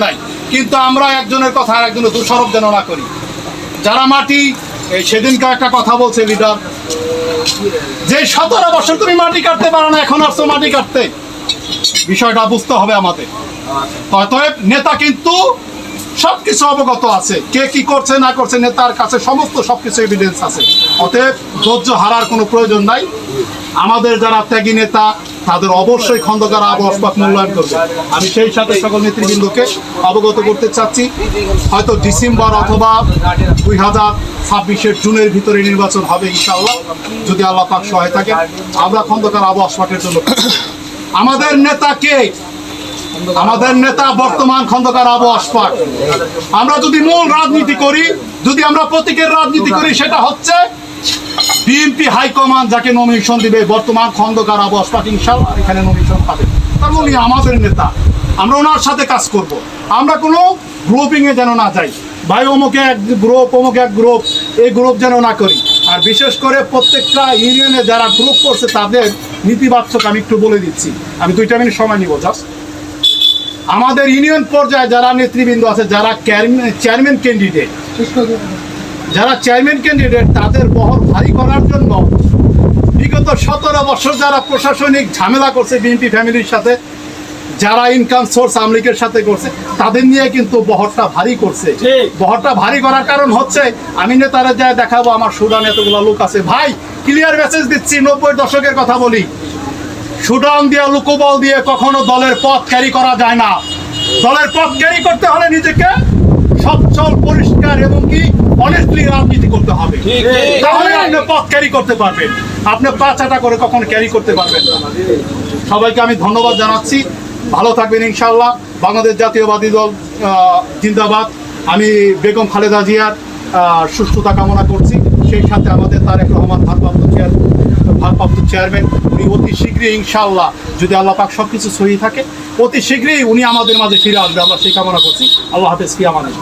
নাই, কিন্তু আমরা একজনের কথা আর একজনের দোষারোপ যেন না করি। যারা মাটি, সেদিনকার একটা কথা বলছে লিডার, যে 17 বছর তুমি মাটি কাটতে পারো না, এখন আসছো মাটি কাটতে। বিষয়টা বুঝতে হবে আমাদের। অতএব নেতা কিন্তু সবকিছু অবগত আছে, কে কি করছে না করছে, নেতার কাছে সমস্ত সবকিছু এভিডেন্স আছে। অতএব ধৈর্য হারার কোনো প্রয়োজন নাই। আমাদের যারা ত্যাগী নেতা তাদের অবশ্যই খন্দকার আবু আশফাক মূল্যায়ন করবে। আমি সেই সাথে সকল নেতৃবৃন্দকে অবগত করতে চাচ্ছি, হয়তো ডিসেম্বর অথবা 2026-এর জুনের ভিতরে নির্বাচন হবে ইনশাআল্লাহ, যদি আল্লাহ পাক সহায় থাকে। আমরা খন্দকার আবু আশফাকের জন্য আমাদের নেতা কে? আমাদের নেতা বর্তমান খন্দকার আবু আশফাক। আমরা যদি মূল রাজনীতি করি, যদি আমরা প্রতীকের রাজনীতি করি, সেটা হচ্ছে বিএনপি হাইকমান্ড যাকে নমিনেশন দিবে, বর্তমান খন্দকার আবু আশফাক ইনশাআল্লাহ এখানে নমিনেশন পাবে। তার মানে আমাদের নেতা, আমরা ওনার সাথে কাজ করব। আমরা কোনো গ্রুপিংয়ে যেন না যাই, ভাই অমুকে এক গ্রুপ, অমুকে এক গ্রুপ, এই গ্রুপ যেন না করি। আর বিশেষ করে প্রত্যেকটা ইউনিয়নে যারা গ্রুপ করছে তাদের নীতিবাচক আমি একটু বলে দিচ্ছি। আমি 2 মিনিট সময় নিব জাস্ট। আমাদের ইউনিয়ন পর্যায়ে যারা নেতৃবৃন্দ আছে, যারা চেয়ারম্যান ক্যান্ডিডেট, তাদের বহর ভারী করার জন্য বিগত 17 বছর যারা প্রশাসনিক ঝামেলা করছে বিএনপি ফ্যামিলির সাথে, যারা ইনকাম সোর্স আওয়ামী লীগের সাথে করছে, তাদের নিয়ে কিন্তু বহরটা ভারী করছে। বহরটা ভারী করার কারণ হচ্ছে, আমি নেতারা যায় দেখাবো আমার সুদান এতগুলো লোক আছে। ভাই ক্লিয়ার মেসেজ দিচ্ছি, 90 দশকের কথা বলি, সুদান দিয়ে লোকবল দিয়ে কখনো দলের পথ ক্যারি করা যায় না। দলের পথ ক্যারি করতে হলে নিজেকে সচ্ছল, পরিষ্কার এবং কি অনেস্টলি রাজনীতি করতে হবে, তাহলে আপনি পথ ক্যারি করতে পারবেন। আপনি পাঁচাটা করে কখনো ক্যারি করতে পারবেন না। সবাইকে আমি ধন্যবাদ জানাচ্ছি, ভালো থাকবেন ইনশাআল্লাহ। বাংলাদেশ জাতীয়বাদী দল জিন্দাবাদ। আমি বেগম খালেদা জিয়ার সুস্থতা কামনা করছি, সেই সাথে আমাদের তারেক রহমান ভারপ্রাপ্ত চেয়ারম্যান, উনি অতি শীঘ্রই ইনশাআল্লাহ, যদি আল্লাহ পাক সব কিছু সহি থাকে, অতি শীঘ্রই উনি আমাদের মাঝে ফিরে আসবে, আমরা সেই কামনা করছি। আল্লাহ হাফেজ, কি আমাদের